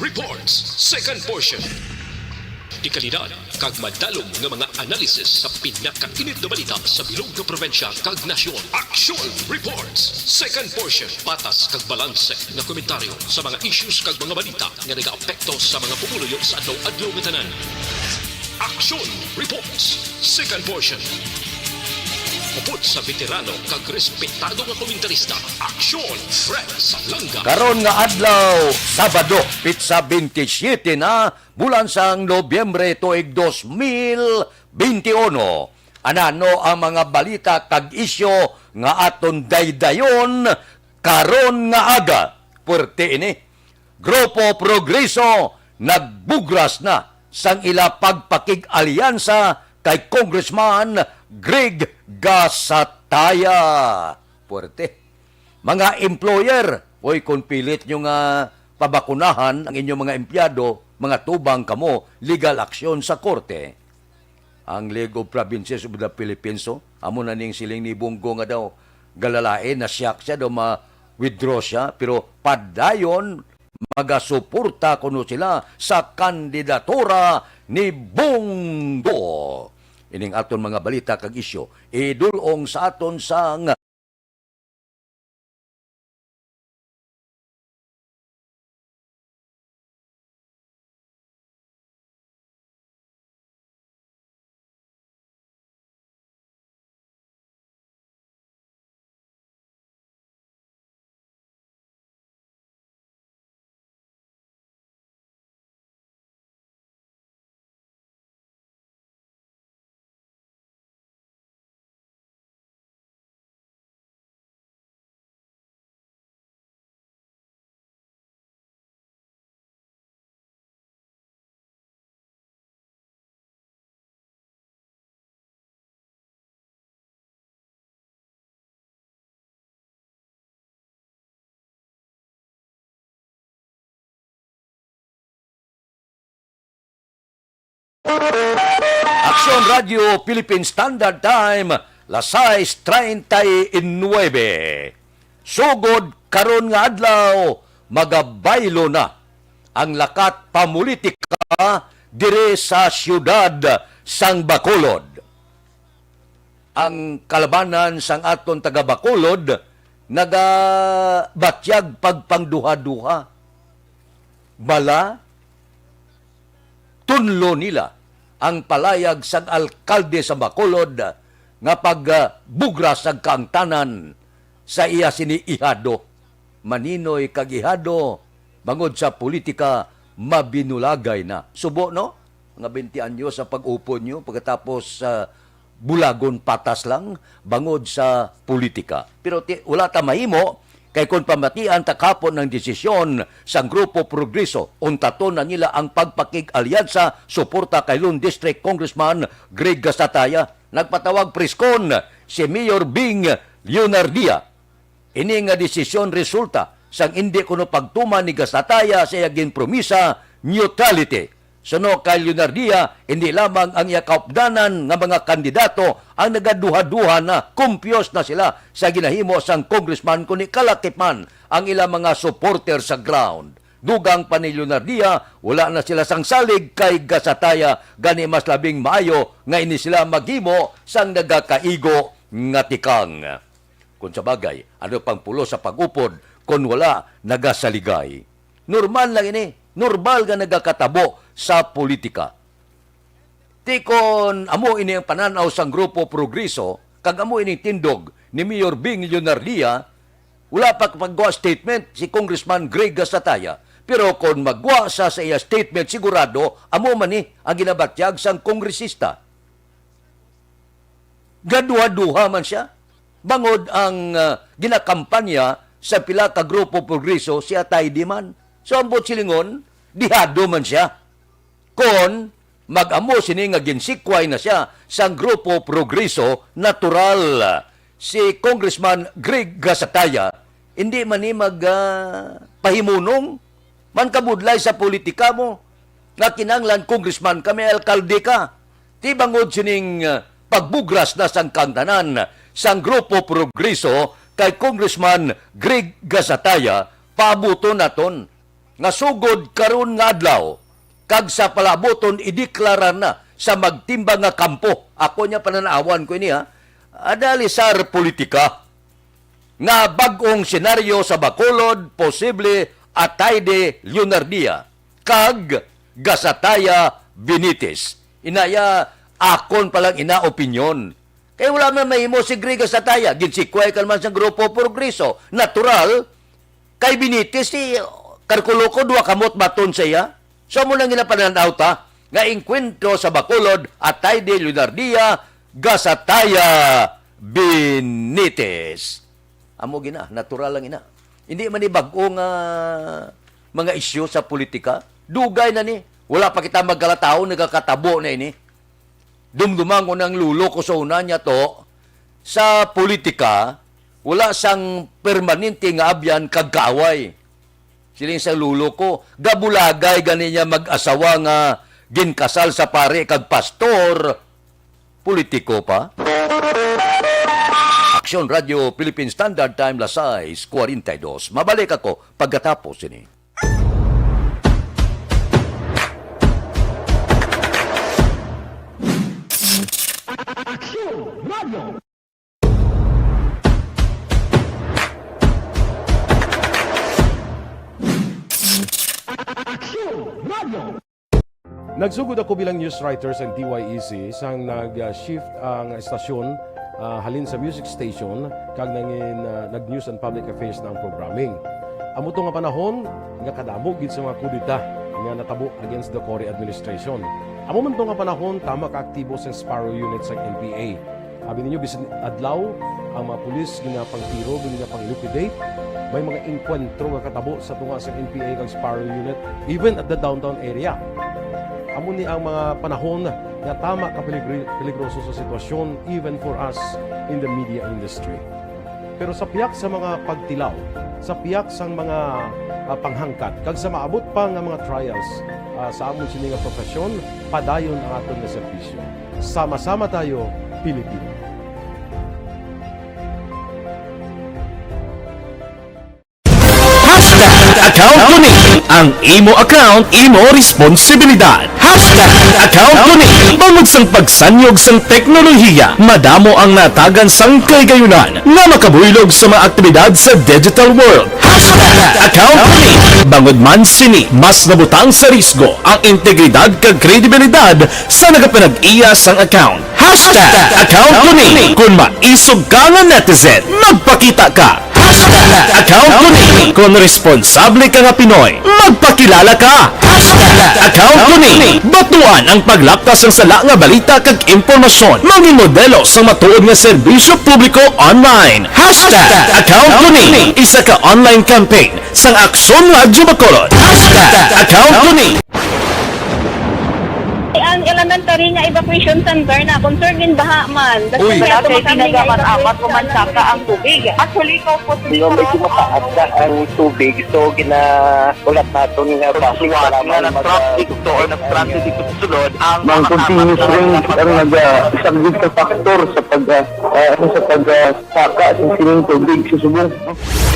Reports, second portion. Di kalidad, kag madalong nga mga analisis sa pinakainit na balita sa bilog na probinsya kag nasyon. Action Reports, second portion. Patas kag balanse na komentaryo sa mga issues kag mga balita nga nagaapekto sa mga pumuluyo sa adlaw-adlaw nga tanan. Action Reports, second portion. Upod sa veterano kag respetado nga komentarista. Action Fred Salanga. Karon nga adlaw, Sabado, pitsa 27 na, bulan sang Nobyembre tuig 2021. Anano ang mga balita kag isyo nga aton daydayon karon nga aga. Puerte ini, Grupo Progreso nagbugras na sang ila pagpakig-alyansa kay Congressman Greg Gasataya. Puerte. Mga employer, oy kung pilit nyo nga pabakunahan ang inyong mga empleyado, mga tubang kamo, legal action sa korte. Ang League of Provinces of the Philippines, amo na ning siling ni Bungo nga daw, galalain na siya daw ma-withdraw siya, pero padayon, magasuporta kuno sila sa kandidatura ni Bungo. Ining aton mga balita kag isyo, idulong sa aton sang Action Radio Philippine Standard Time, las 6:39. Sugod karon nga adlaw, magabaylo na ang lakat pamulitika dire sa siyudad sang Bacolod. Ang kalabanan sang aton taga Bacolod nagabatyag pagpangduha-duha. Bala tunlo nila ang palayag sang alkalde sa Bacolod nga pagbugras ang kaangtanan sa iya siniihado. Maninoy kag ihado bangod sa politika mabinulagay na. Subo no? Nga 20 anyo sa pag-upo nyo pagkatapos bulagon patas lang bangod sa politika. Pero wala ta mahimo kay kung pamatian takapon ng desisyon sang Grupo Progreso, untaton na nila ang pagpakig-alyansa, suporta kay Lone District Congressman Greg Gasataya. Nagpatawag preskon si Mayor Bing Leonardia. Ini nga desisyon resulta sang hindi kuno pagtuman ni Gasataya sa iyagin promisa neutrality. Suno kay Leonardia, hindi lamang ang iyakaupdanan nga mga kandidato ang nagaduha-duha na, kumpiyos na sila sa ginahimo sang congressman kundi kalakipan ang ilang mga supporter sa ground. Dugang pa ni Leonardia, wala na sila sang salig kay Gasataya, gani mas labing maayo nga ini sila maghimo sang nagakaigo nga tikang. Kung sa bagay, ano pang pulo sa pag-upod kung wala nagasaligay. Normal lang ini. Normal nga nagakatabo sa politika. Tikon, amo ini ang pananaw sang Grupo Progreso, kag amo ini tindog ni Mayor Bing Leonardia, wala pa paggawa statement si Congressman Greg Gasataya. Pero kung magwa sa iya statement, sigurado, amo man ni ang ginabatyag sang kongresista. Gaduha-duha man siya. Bangod ang ginakampanya sa pila ka Grupo Progreso, siya tay di man. So, ang silingon, dihado man siya. Kon, mag-amo sini nga ginsikway na siya sa Grupo Progreso, natural. Si Congressman Greg Gasataya, hindi man ni pahimunong, man kabudlay sa politika mo. Nga kinanglan, Congressman, kami alkalde ka. Ti bangod sining pagbugras na sang kantanan sang Grupo Progreso kay Congressman Greg Gasataya, paabuto naton. nga sugod karon nga adlaw kag sa palaboton ideklara na sa magtimbang nga kampo. Ako niya pananawan ko niya, analisar politika nga bag-ong senaryo sa Bacolod, posible Atayde Leonardia kag Gasataya Benitez. Inaya akon palang ina opinyon. Kaya wala man mahimo si Greg Gasataya, ginsikway kalman sa Grupo Progreso. Natural, kay Benitez si Karkuloko duwa kamot baton siya. So mo nang ginapananaw ta nga engkwentro sa Bacolod Atayde Leonardia Gasataya Benitez. Amo gina, natural lang ina. Hindi man ni bag-ong mga isyu sa politika. Dugay na ni. Wala pa kita magkalatao, nagkakatabo na ini. Dumdumang ko ng lulo ko sa una niya to, sa politika, wala sang permanente nga abyan kagkaaway. Siling sa lulo ko, gabulagay gani niya mag-asawa nga ginkasal sa pare kag pastor, politiko pa. Action Radio Philippine Standard Time Lasai 42. Mabalik ako pagkatapos ini. Nagsugod ako bilang news writer sa DYEC sang nag-shift ang estasyon halin sa music station kag nag-news and public affairs na ang programming. Amo to nga panahon nga kadamo gid sa mga kudita nga natabo against the Cory administration. Amo man to nga panahon tama ka aktibo sa Sparrow unit sa NPA. Abi ninyo bisan adlaw ang mga pulis ginapangtiro, ginapang-liquidate. May mga enkwentro nga katabo sa tunga sa NPA kag Sparrow unit even at the downtown area. Amo ni ang mga panahon na tama ka peligroso sa sitwasyon even for us in the media industry. Pero sa piyak sa mga pagtilaw, sa piyak sa mga panghangkat, kag sa maabot pa nga mga trials sa amon sini nga profesyon, padayon ang aton nga serbisyo. Sama-sama tayo, Pilipino. Account Kuning. Ang imo account, imo responsibilidad. Account Kuning. Bangod sang pagsanyog sang teknolohiya, madamo ang natagan sang kaygayunan na makabuylog sa mga aktibidad sa digital world. Account Kuning. Bangod man sini, mas nabutang sa risgo ang integridad kag kredibilidad sa nagapanag-iya sang account. Account Kuning. Kung maisog ka nga netizen, magpakita ka. Account Kuning. Kung responsable ka nga Pinoy, magpakilala ka. Account Kuning. Batuan ang paglaptas ng sala nga balita kag impormasyon. Maging modelo sa matuod nga serbisyo publiko online. Account Kuning. Isa ka online campaign sang Aksyon Radyo Bacolod. Account Kuning. Ang elementary nga evacuation center na concern din baha man. Uy, kaya kaya pinagamat-amat evacuation kumansaka ang tubig. Actually, ko po Hindi ko medyo mataas na ang tubig. So, ulat natin nga pasuwat nga ng traffic to or ng traffic dito sa sulod ang Mang continuous rin ang nag-isang sa factor sa pagsaka sa sining tubig sa subong.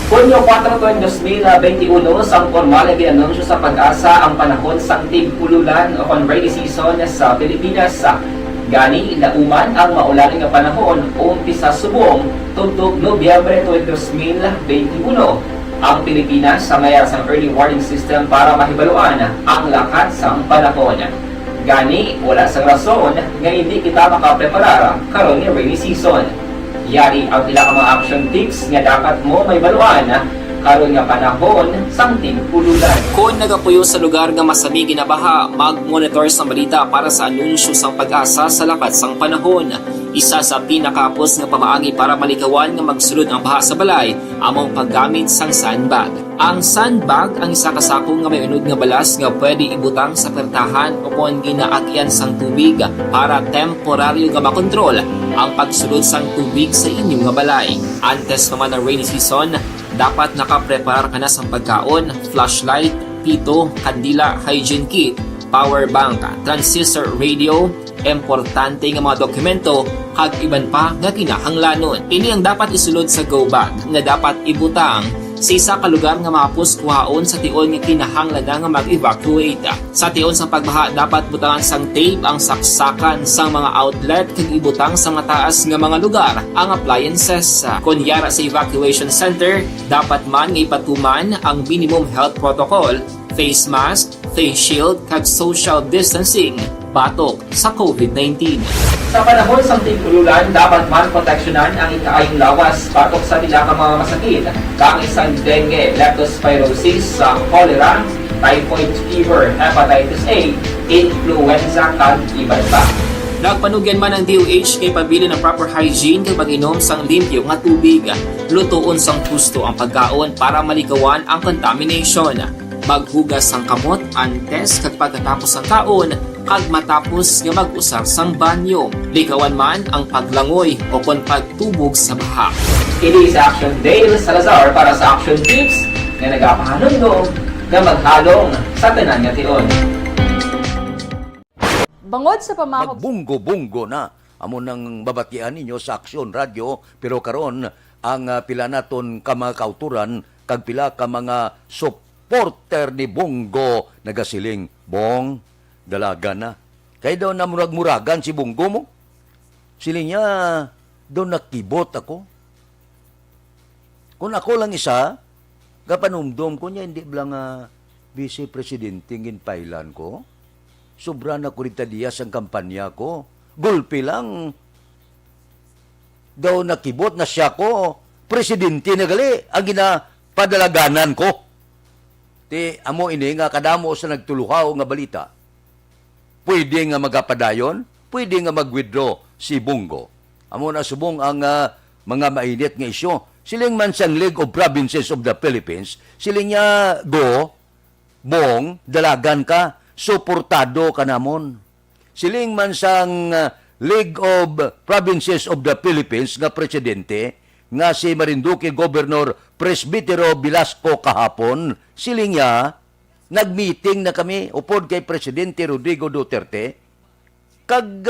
Hunyo 4 2021 sang formal anunsyo sa Pag-asa ang panahon sang tig-ululan o rainy season sa Pilipinas. Gani nauman ang maulaling nga panahon umpisa subong tugtog Nobyembre 2021. Ang Pilipinas sa mayar sang early warning system para mahibaluan ang lakat sang panahon. Gani wala sang rason nga hindi kita makapreparar karon ni rainy season. Yari ang pila ka mga action tips nga dapat mo may baluan karon nga panahon sang tig-ululan. Kung nagapuyo sa lugar nga masami ginabaha, mag-monitor sa balita para sa anunsyo sang Pag-asa sa lakat sang panahon. Isa sa pinakapos nga pamaagi para malikawan nga magsulod ang baha sa balay among paggamit sang sandbag. Ang sandbag ang isa ka sako nga may unod nga balas nga pwede ibutang sa pertahan o kung ginaagyan sang tubig para temporaryo nga makontrol ang pagsulod sang tubig sa inyong nga balay. Antes naman ng rainy season, dapat nakaprepare ka na sa pagkaon, flashlight, pito, kandila, hygiene kit, power bank, transistor radio, importante nga mga dokumento, kag iban pa nga kinahanglanon. Ini ang dapat isulod sa go bag nga dapat ibutang sa isa ka lugar nga mapus kuhaon sa tion nga kinahanglan nga mag-evacuate. Sa tion sa pagbaha dapat butangan sang tape ang saksakan sa mga outlet kag ibutang sa mga taas nga mga lugar ang appliances. Kunyara sa evacuation center, dapat man nga ipatuman ang minimum health protocol, face mask, face shield kag social distancing batok sa COVID-19. Sa panahon sa tigululan, dapat man proteksyonan ang ikaayong lawas batok sa nila ka mga masakit, kang isang dengue, leptospirosis, cholera, typhoid fever, hepatitis A, influenza kag iban pa. Nagpanugyan man ang DOH kay pabili ng proper hygiene kay pag-inom sang limpyo nga tubig. Lutuon sang husto ang pagkaon para maligawan ang contamination. Maghugas sang kamot antes kag pagkatapos ang kaon kag matapos nga mag-usar sang banyo. Ligawan man ang paglangoy o kon pagtubog sa baha. Kini sa Action Dale Salazar para sa Action Tips nga nagapahanundong nga maghalong sa tanan nga tion. Bangod sa pamahog Magbunggo-bunggo na amo nang babatian ninyo sa Aksyon Radio, pero karon ang pila naton ka mga kauturan kag pila ka mga supporter ni Bungo nagasiling, Bong, dalaga na. Kay daw na murag-muragan si Bungo mo. Siling niya, daw nakibot ako. Kung ako lang isa, kapanumdum ko niya, hindi lang vice presidente ngin pailan ko. Sobra na kurita diyas ang kampanya ko. Gulpi lang. Daw nakibot na siya ko. Presidente na gali ang ginapadalaganan ko. Ti amo ini nga kadamo sa nagtuluhaw nga balita. Pwede nga magapadayon, pwede nga mag-withdraw si Bungo. Amo na subong ang mga mainit nga isyo. Siling man sang League of Provinces of the Philippines, siling niya go, Bong, dalagan ka, suportado ka namon. Siling man sang League of Provinces of the Philippines nga presidente, nga si Marinduque Governor Presbitero Velasco kahapon, siling niya, nag-meeting na kami upod kay Presidente Rodrigo Duterte, kag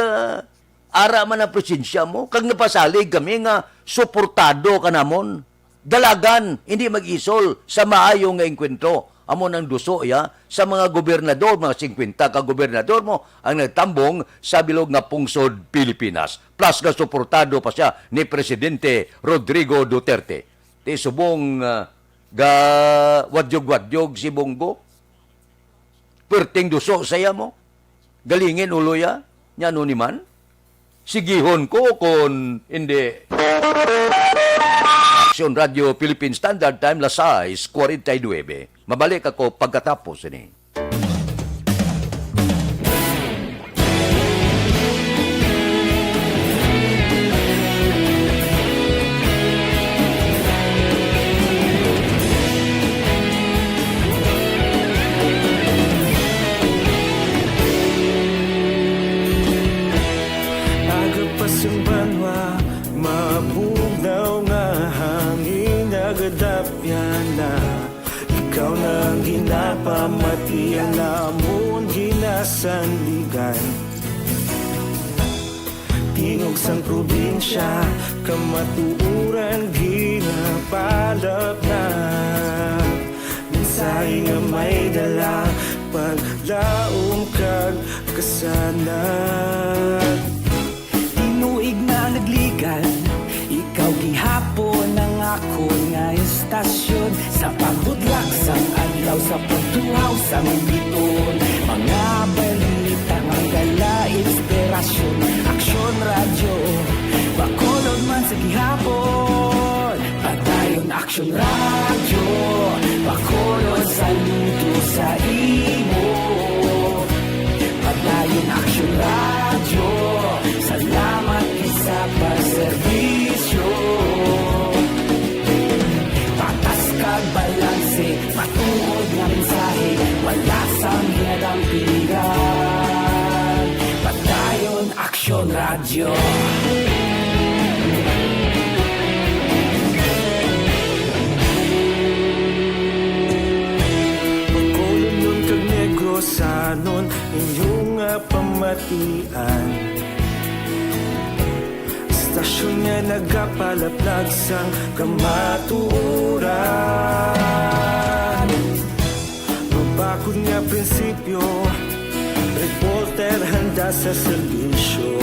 ara man ang presensya mo, kag napasalig kami nga suportado ka namon. Dalagan, hindi mag-isol sa maayong nga engkwentro. Amo nang duso ya sa mga gobernador, mga 50 ka gobernador mo ang nagtambong sa bilog nga pungsod Pilipinas. Plus nga suportado pa siya ni Presidente Rodrigo Duterte. Ti subong ga wadyog-wadyog si Bongo. Perting duso saya mo. Galingin ulo ya, nya no ni man. Sigihon ko kon hindi. Action Radio Philippine Standard Time, las 6:49. Mabalik ako pagkatapos ini. Agapasang banwa, mabugaw nga hangin agadapyan na. Ikaw nang ginapamatian namon ginasandigan. Tingog sang probinsya, kamatuuran ginapalap na. Minsay nga may dala, paglaom kag kasanat. Tinuig na nagligan, ikaw gihapon ang ako nga istasyon. Sa pagdudlak sang adlaw, sa pagtuhaw sang biton. Mga balita ang dala inspirasyon. Aksyon radyo, bakolod man sa gihapon. Padayon aksyon radyo, bakolod sa luto sa imo. Padayon aksyon radyo, salamat isa pa serbisyo. Patas kag balanse, matuod nga mensahe, wala sang hinadang pilihan. Padayon aksyon radyo. Pagkulong nun kag negros anon inyong pamatian. Istasyon nga nagapalaplag sang kamaturan. sa serbisyo.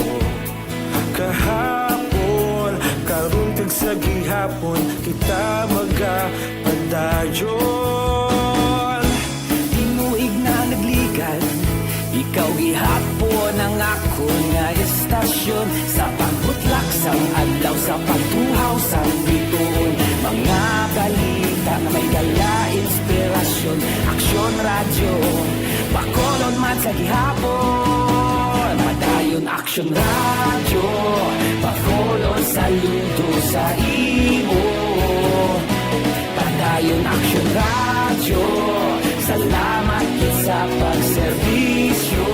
Kahapon, karon kag sa gihapon, kita magapadayon. Tinuig na nagligan, ikaw gihapon ang ako nga estasyon. Sa pagbutlak sang adlaw, sa pagtuhaw sang bituon, mga balita na may gala, inspirasyon, aksyon radyo, bakolon man sa gihapon. Madayon aksyon radyo, bakolon saludo sa imo. Padayon aksyon radyo, salamat gid sa pagserbisyo.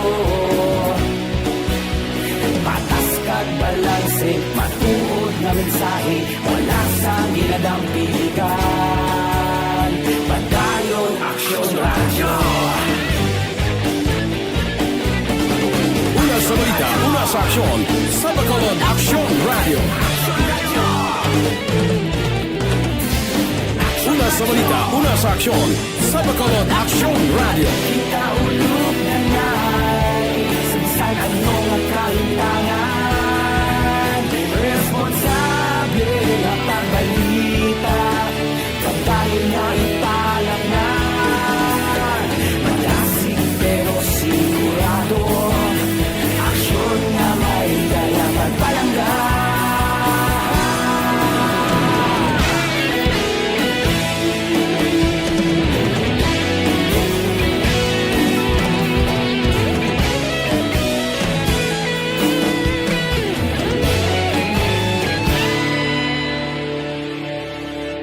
Patas kag balanse, matuod na mensahe, wala sang ginadampigan. Padayon aksyon radyo. Una sa balita, una sa aksyon, sa Bacolod Aksyon Radio. Una sa balita, una sa aksyon, sa Bacolod Aksyon Radio. Kita ulog na na'y sansay anong ang kalintangan. Responsable at pagbalita, pagdayon na ipalang na. Malasig pero sigurado, aksyon na may dala pagpalanggan.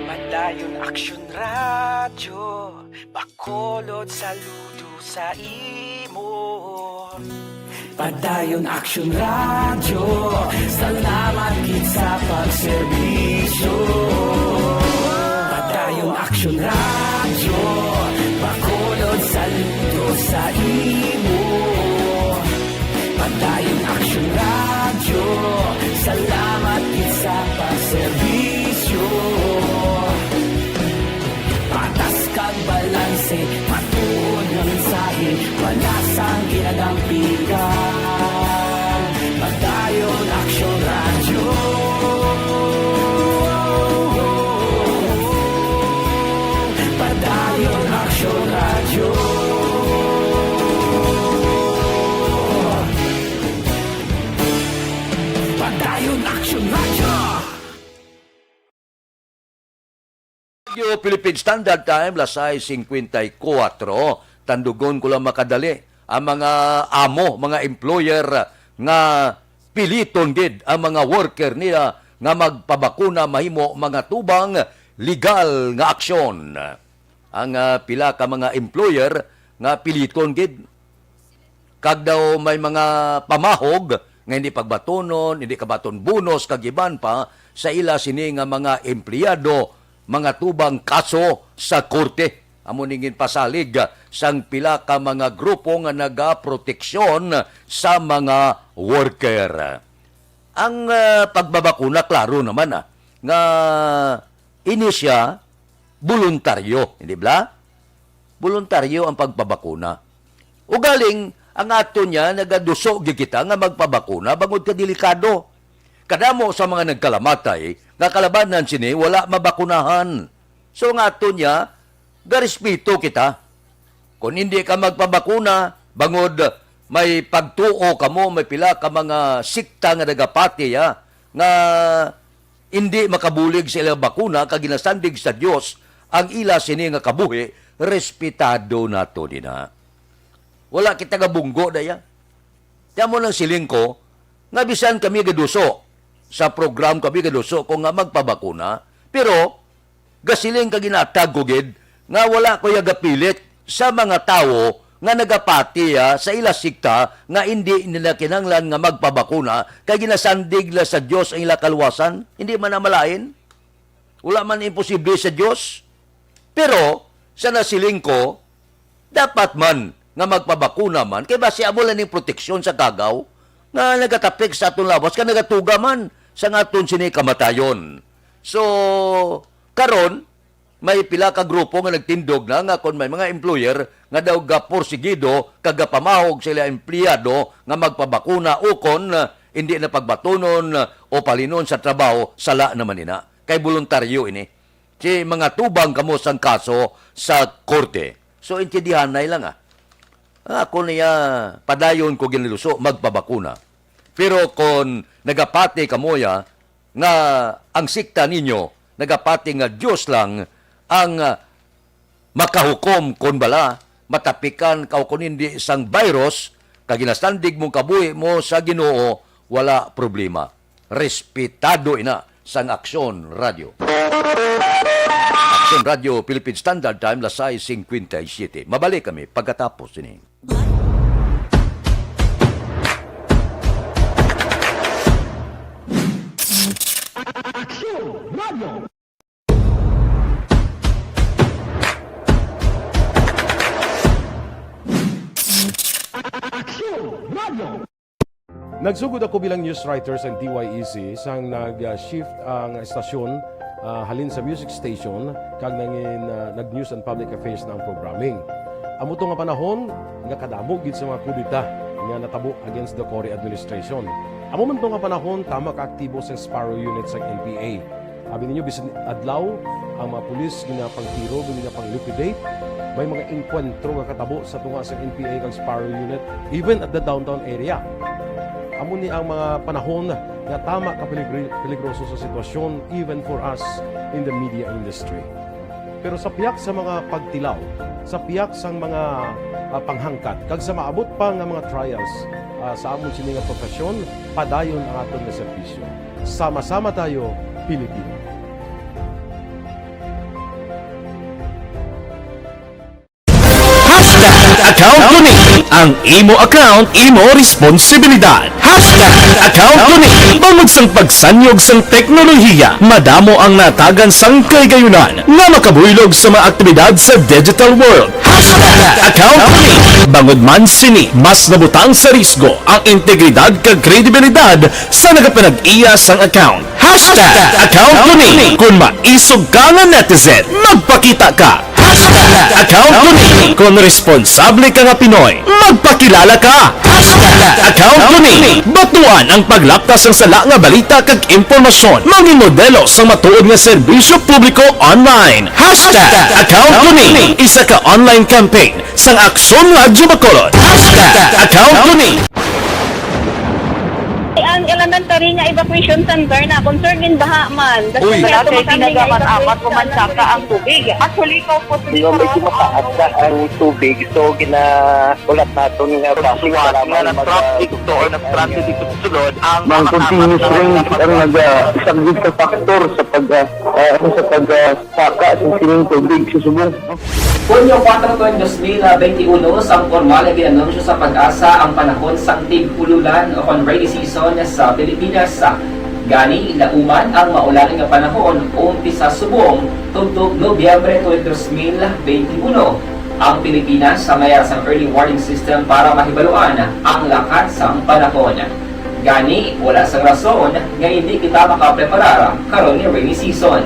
Madayon aksyon radyo, bakolod saludo sa imo. Padayon aksyon radyo, salamat gid sa pagserbisyo. Padayon aksyon radyo, bakolod saludo sa imo. Padayon aksyon radyo, salamat gid sa pagserbisyo. Patas kag balanse, matuod nga mensahe, wala sang ginadampigan. Padayon aksyon radyo. Padayon aksyon radyo. Padayon aksyon radyo. Radio Philippine Standard Time, lasay 54. Tandugon ko lang makadali. Ang mga amo, mga employer nga piliton gid ang mga worker niya nga magpabakuna mahimo mga tubang legal nga aksyon. Ang pila ka mga employer nga piliton gid kag daw may mga pamahog nga hindi pagbatonon, hindi kabaton bonus kag iban pa sa ila sini nga mga empleyado, mga tubang kaso sa korte. Amo ningin pasalig sang pila ka mga grupo nga nagaproteksyon sa mga worker. Ang pagbabakuna, klaro naman nga ini siya voluntaryo, hindi ba? Voluntaryo ang pagbabakuna. Ugaling ang ato niya nagaduso gyud kita nga magpabakuna bangod ka delikado. Kadamo sa mga nagkalamatay nga kalabanan sini wala mabakunahan. So nga ato niya garespeto kita. Kung hindi ka magpabakuna bangod may pagtuo kamo, may pila ka mga sikta nga nagapati nga hindi makabulig sa ilang bakuna kag ginasandig sa Dios ang ila sini nga kabuhi, respetado nato dinha. Wala kita nga bunggo daya. Tiyan mo ng siling ko, nga bisan kami gaduso, sa program kami gaduso kung nga magpabakuna, pero gasiling ka ginatag ko gid, nga wala ko yagapilit sa mga tao nga nagapati sa ila sikta nga hindi nila kinanglan nga magpabakuna kay ginasandig la sa Dios ang ila kalwasan, hindi man na malain. Wala man imposible sa Dios. Pero sa nasiling ko, dapat man nga magpabakuna man kay basi amo lang ning proteksyon sa kagaw nga nagatapik sa aton lawas ka nagatuga man sa aton sini kamatayon. So karon may pila ka grupo nga nagtindog na nga kung may mga employer nga daw gaporsigido kagapamahog sila empleyado nga magpabakuna o kon hindi na pagbatunon o palinon sa trabaho sala naman ina. Kay voluntaryo ini. Si mga tubang kamo sang kaso sa korte. So intindihan na lang Ako niya padayon ko giniluso magpabakuna. Pero kung nagapati kamoya nga ang sikta ninyo nagapati nga Diyos lang ang makahukom kon bala matapikan ka kung hindi isang virus kaginastandig mong kabuhi mo sa Ginoo wala problema. Respetado ina sang Aksyon Radio. Aksyon Radio Philippine Standard Time lasay 57. Mabalik kami pagkatapos ini. Nagsugod ako bilang news writer sa DYEC sang nag-shift ang estasyon halin sa music station kag nag-news and public affairs na ang programming. Amo to nga panahon nga kadamo gid sa mga kudita nga natabo against the Cory administration. Amo man to nga panahon tama ka aktibo sa Sparrow unit sa NPA. Abi ninyo bisan adlaw ang mga pulis ginapangtiro ginapang-liquidate. May mga enkwentro nga katabo sa tunga sa NPA kag Sparrow unit even at the downtown area. Amo ni ang mga panahon nga tama ka peligroso sa sitwasyon even for us in the media industry. Pero sa piyak sa mga pagtilaw, sa piyak sa mga panghangkat, kag sa maabot pa nga mga trials sa amon sini nga profesyon, padayon ang aton nga serbisyo. Sama-sama tayo, Pilipino. Account Kuning. Ang imo account, imo responsibilidad. Account Kuning. Bangod sang pagsanyog sang teknolohiya, madamo ang natagan sang kaygayunan nga makabuylog sa mga aktibidad sa digital world. Account Kuning. Bangod man sini, mas nabutang sa risgo ang integridad kag kredibilidad sa nagapanag-iya sang account. Account Kuning. Kung maisog ka nga netizen, magpakita ka. Account Kuning. Kung responsable ka nga Pinoy, magpakilala ka. Account Kuning. Batuan ang paglaptas ng sala nga balita kag impormasyon. Manging modelo sa matuod nga serbisyo publiko online. Account Kuning. Isa ka online campaign sang Aksyon Radio Bacolod. Account Kuning. Ang elementary nga evacuation center na concerned in baha man. Uy. Kaya Kaya ginagawan amat evacuation kumansaka ang tubig. Actually, ikaw po Hindi mo medyo mataas na ang tubig. So, ulat natin nga kasuwat nga ng traffic to or nag-traffic dito sa sulod ang Mang continuous rin ang nag-isang sa factor sa pagsaka sa sining tubig sa subong. Hunyo 4 2021, sang formal ay ginanunsyo sa Pag-asa ang panahon sang tig-ululan o kon rainy season sa Pilipinas. Gani, ilauman ang maulan nga panahon umpisa subong tugtog Nobyembre 2021. Ang Pilipinas sa mayroon sang early warning system para mahibaluan ang lakas sang panahon. Gani, wala sang rason nga hindi kita makapreparar karon ni rainy season.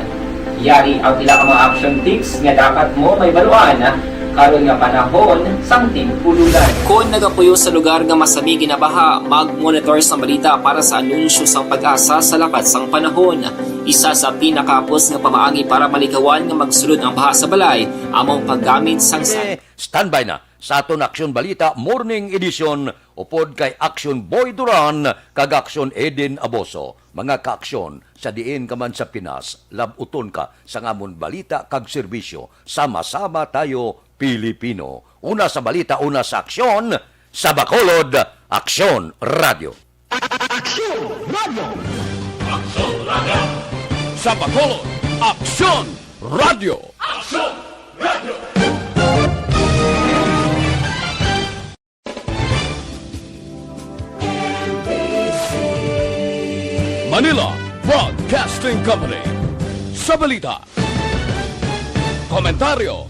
Yari ang pila ka mga action tips nga dapat mo may baluan karon nga panahon sang tig-ululan. Kung nagapuyo sa lugar nga masabi ginabaha, mag-monitor sa balita para sa anunsyo sang Pag-asa sa lakas sang panahon. Isa sa pinakapos nga pamaagi para malikawan nga magsulod ang baha sa balay, among paggamit sang Standby na sa aton Aksyon Balita Morning Edition upod kay Aksyon Boy Duran kag Aksyon Eden Aboso. Mga kaaksyon sa diin ka man sa Pinas, labuton ka sa ngamon balita kag serbisyo. Sama-sama tayo, Pilipino. Una sa balita, una sa aksyon, sa Bacolod, Aksyon Radio. Aksyon Radio! Aksyon Radio! Sa Bacolod, Aksyon Radio! Aksyon Radio! Manila Broadcasting Company. Sa balita, komentaryo,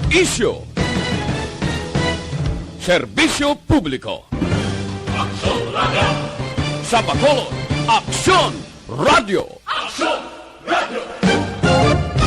issue, serbisyo publiko. Aksyon Radio! Sa Bacolod, Aksyon Radio! Aksyon Radio!